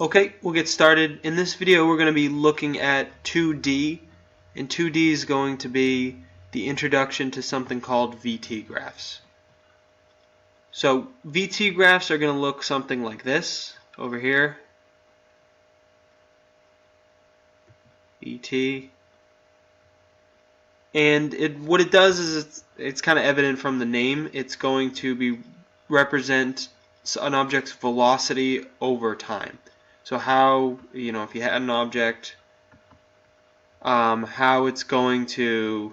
Okay, we'll get started. In this video we're going to be looking at 2D, and 2D is going to be the introduction to something called VT graphs. So VT graphs are going to look something like this over here. VT. And what it does is it's kind of evident from the name. It's going to represent an object's velocity over time. So how, if you had an object, how it's going to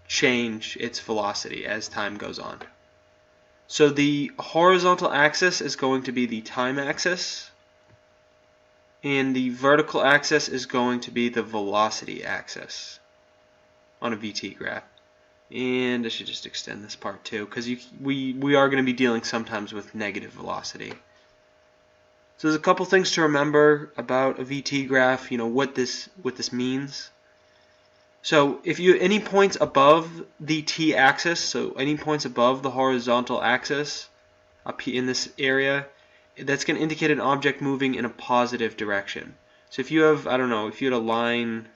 change its velocity as time goes on. So the horizontal axis is going to be the time axis, and the vertical axis is going to be the velocity axis on a VT graph. And I should just extend this part too, because we are going to be dealing sometimes with negative velocity. So there's a couple things to remember about a VT graph, what this means. So if you any points above the t-axis, so any points above the horizontal axis up here in this area, that's going to indicate an object moving in a positive direction. So if you have, I don't know, if you had a line,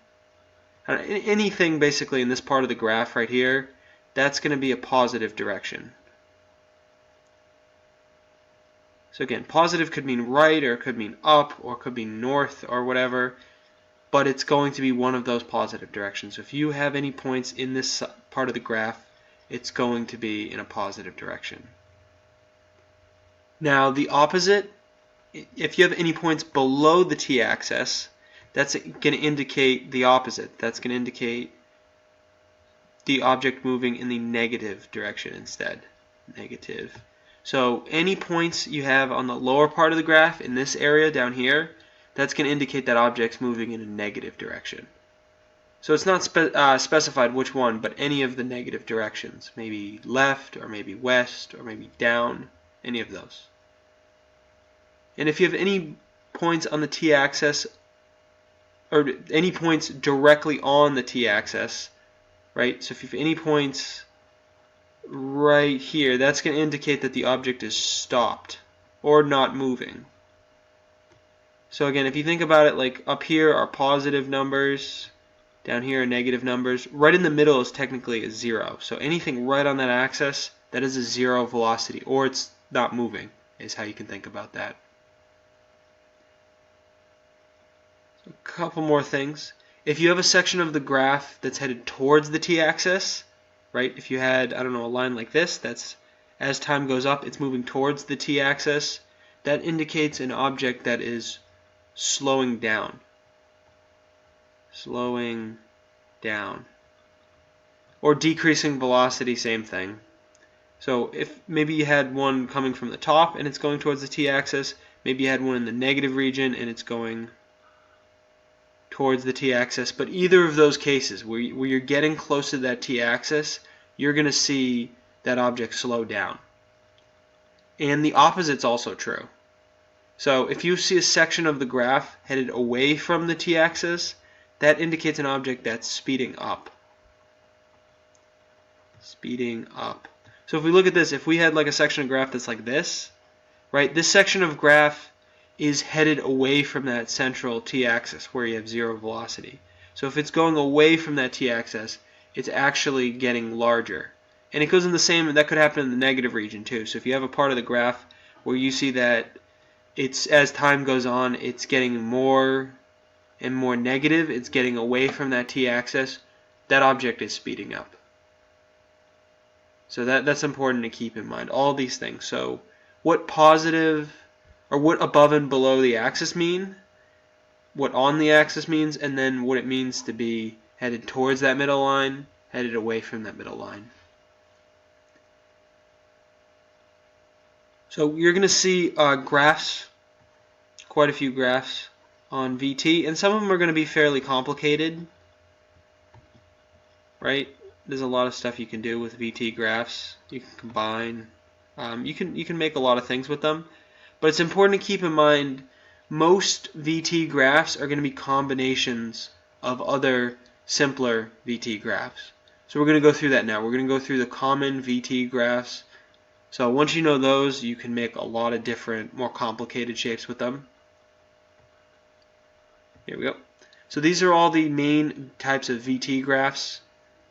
anything basically in this part of the graph right here, that's going to be a positive direction. So again, positive could mean right, or it could mean up, or it could mean north, or whatever, but it's going to be one of those positive directions. So if you have any points in this part of the graph, it's going to be in a positive direction. Now the opposite, if you have any points below the t-axis, that's going to indicate the opposite. That's going to indicate the object moving in the negative direction instead. Negative. So any points you have on the lower part of the graph in this area down here, that's going to indicate that object's moving in a negative direction. So it's not specified which one, but any of the negative directions. Maybe left, or maybe west, or maybe down, any of those. And if you have any points on the t-axis, or any points directly on the t-axis, right? So if you have any points right here, that's going to indicate that the object is stopped or not moving. So again, if you think about it, like up here are positive numbers, down here are negative numbers. Right in the middle is technically a zero. So anything right on that axis, that is a zero velocity, or it's not moving, is how you can think about that. So a couple more things. If you have a section of the graph that's headed towards the t-axis, right? If you had, I don't know, a line like this, that's as time goes up, it's moving towards the t-axis. That indicates an object that is slowing down. Slowing down. Or decreasing velocity, same thing. So if maybe you had one coming from the top and it's going towards the t-axis, maybe you had one in the negative region and it's going towards the t-axis, but either of those cases where you're getting close to that t-axis, you're going to see that object slow down. And the opposite's also true. So if you see a section of the graph headed away from the t-axis, that indicates an object that's speeding up. Speeding up. So if we look at this, if we had like a section of graph that's like this, right? This section of graph is headed away from that central t-axis where you have zero velocity. So if it's going away from that t-axis, it's actually getting larger. And it goes in the same, that could happen in the negative region too. So if you have a part of the graph where you see that it's, as time goes on, it's getting more and more negative, it's getting away from that t-axis, that object is speeding up. So that's important to keep in mind, all these things. So what positive, or what above and below the axis mean, what on the axis means, and then what it means to be headed towards that middle line, headed away from that middle line. So you're going to see graphs, quite a few graphs on VT, and some of them are going to be fairly complicated, right? There's a lot of stuff you can do with VT graphs. You can combine, you can make a lot of things with them. But it's important to keep in mind most VT graphs are going to be combinations of other simpler VT graphs. So we're going to go through that now. We're going to go through the common VT graphs. So once you know those, you can make a lot of different, more complicated shapes with them. Here we go. So these are all the main types of VT graphs.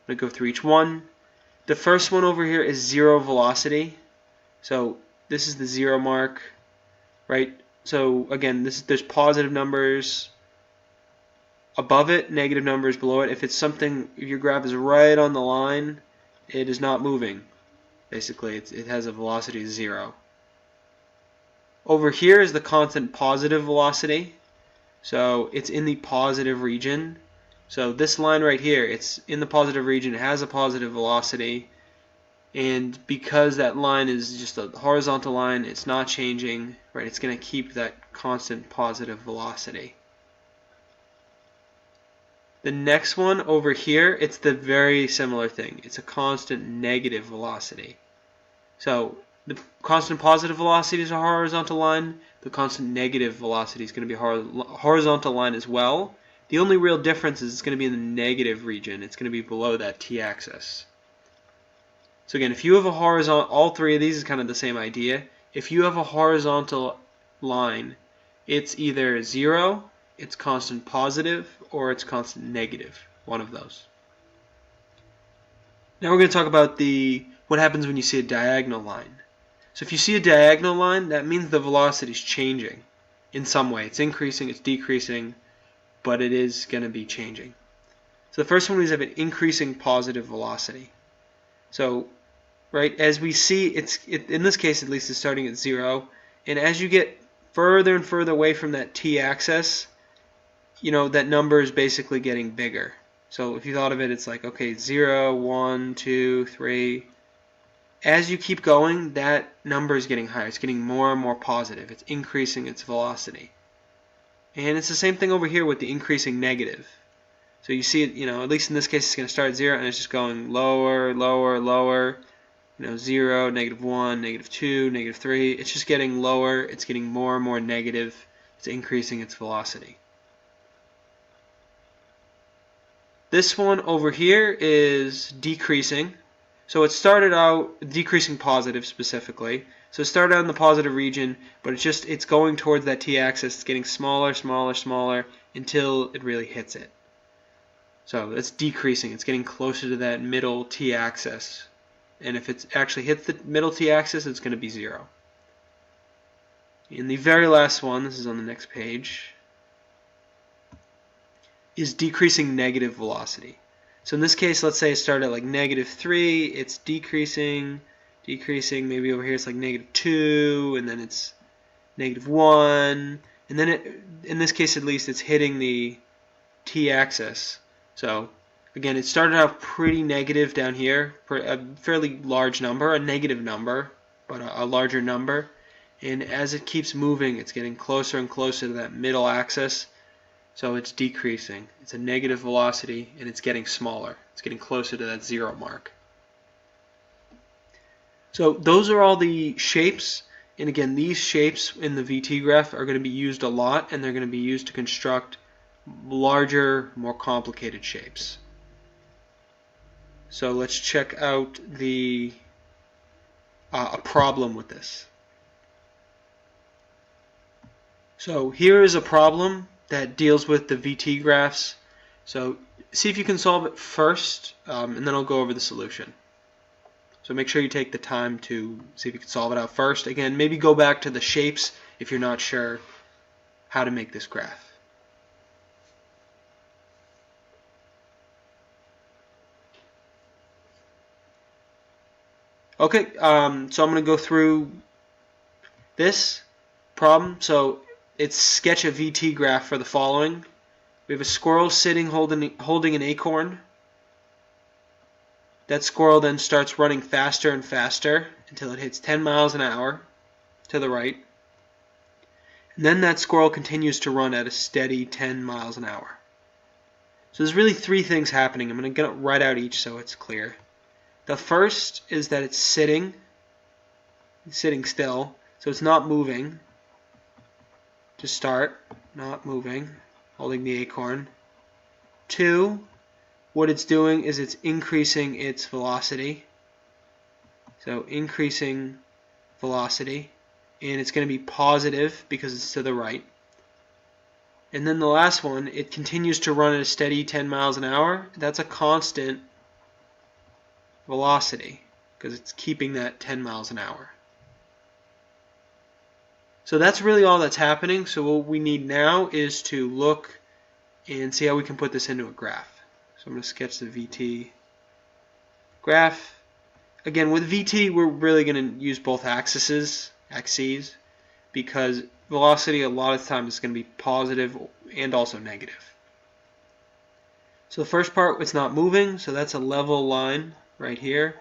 I'm going to go through each one. The first one over here is zero velocity. So this is the 0 mark, right? So again, there's positive numbers above it, negative numbers below it. If your graph is right on the line, it is not moving. Basically, it has a velocity of 0. Over here is the constant positive velocity. So it's in the positive region. So this line right here, it's in the positive region, it has a positive velocity. And because that line is just a horizontal line, it's not changing, right? It's going to keep that constant positive velocity. The next one over here, it's the very similar thing. It's a constant negative velocity. So the constant positive velocity is a horizontal line. The constant negative velocity is going to be a horizontal line as well. The only real difference is it's going to be in the negative region. It's going to be below that t-axis. So again, if you have a horizontal, all three of these is kind of the same idea. If you have a horizontal line, it's either 0, it's constant positive, or it's constant negative. One of those. Now we're going to talk about what happens when you see a diagonal line. So if you see a diagonal line, that means the velocity is changing in some way. It's increasing, it's decreasing, but it is going to be changing. So the first one is have an increasing positive velocity. So, right, as we see, in this case at least, it's starting at 0, and as you get further and further away from that t-axis, that number is basically getting bigger. So if you thought of it, it's like, okay, 0, 1, 2, 3. As you keep going, that number is getting higher. It's getting more and more positive. It's increasing its velocity. And it's the same thing over here with the increasing negative. So you see it, at least in this case, it's going to start at 0, and it's just going lower, lower, lower. 0, -1, -2, -3. It's just getting lower. It's getting more and more negative. It's increasing its velocity. This one over here is decreasing. So it started out decreasing positive specifically. So it started out in the positive region, but it's going towards that t-axis. It's getting smaller, smaller, smaller until it really hits it. So it's decreasing. It's getting closer to that middle t-axis. And if it actually hits the middle t-axis, it's going to be 0. And the very last one, this is on the next page, is decreasing negative velocity. So in this case, let's say it started at like -3, it's decreasing, maybe over here it's like -2, and then it's -1, and then in this case at least, it's hitting the t-axis. So again, it started out pretty negative down here, a fairly large number, a negative number, but a larger number. And as it keeps moving, it's getting closer and closer to that middle axis. So it's decreasing. It's a negative velocity, and it's getting smaller. It's getting closer to that 0 mark. So those are all the shapes. And again, these shapes in the VT graph are going to be used a lot, and they're going to be used to construct larger, more complicated shapes. So let's check out a problem with this. So here is a problem that deals with the VT graphs. So see if you can solve it first, and then I'll go over the solution. So make sure you take the time to see if you can solve it out first. Again, maybe go back to the shapes if you're not sure how to make this graph. Okay, so I'm going to go through this problem. So it's sketch a VT graph for the following. We have a squirrel sitting holding an acorn. That squirrel then starts running faster and faster until it hits 10 miles an hour to the right. And then that squirrel continues to run at a steady 10 miles an hour. So there's really 3 things happening. I'm going to write out each so it's clear. The first is that it's sitting still, so it's not moving. To start, not moving, holding the acorn. 2, what it's doing is it's increasing its velocity. So increasing velocity, and it's going to be positive because it's to the right. And then the last one, it continues to run at a steady 10 miles an hour. That's a constant velocity because it's keeping that 10 miles an hour. So that's really all that's happening. So what we need now is to look and see how we can put this into a graph. So I'm going to sketch the VT graph. Again, with VT, we're really going to use both axes, because velocity a lot of times is going to be positive and also negative. So the first part, it's not moving, so that's a level line right here.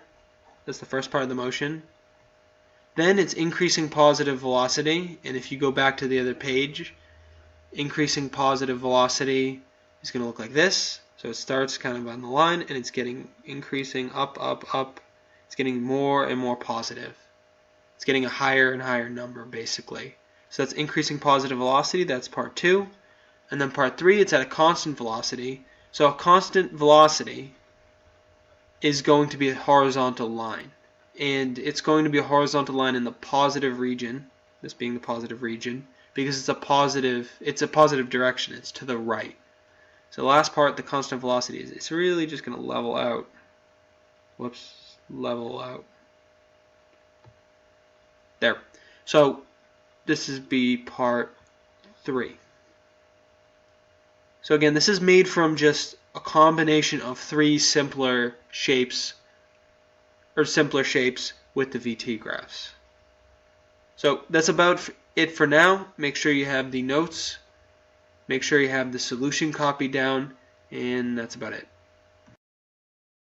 That's the first part of the motion. Then it's increasing positive velocity, and if you go back to the other page, increasing positive velocity is going to look like this. So it starts kind of on the line, and it's getting increasing up, up, up. It's getting more and more positive. It's getting a higher and higher number, basically. So that's increasing positive velocity. That's part 2. And then part 3, it's at a constant velocity. So a constant velocity is going to be a horizontal line. And it's going to be a horizontal line in the positive region, this being the positive region, because it's a positive direction. It's to the right. So the last part, the constant velocity, it's really just going to level out. Whoops, level out. There. So this is be part 3. So again, this is made from just a combination of 3 simpler shapes with the VT graphs. So that's about it for now. Make sure you have the notes. Make sure you have the solution copied down, and that's about it.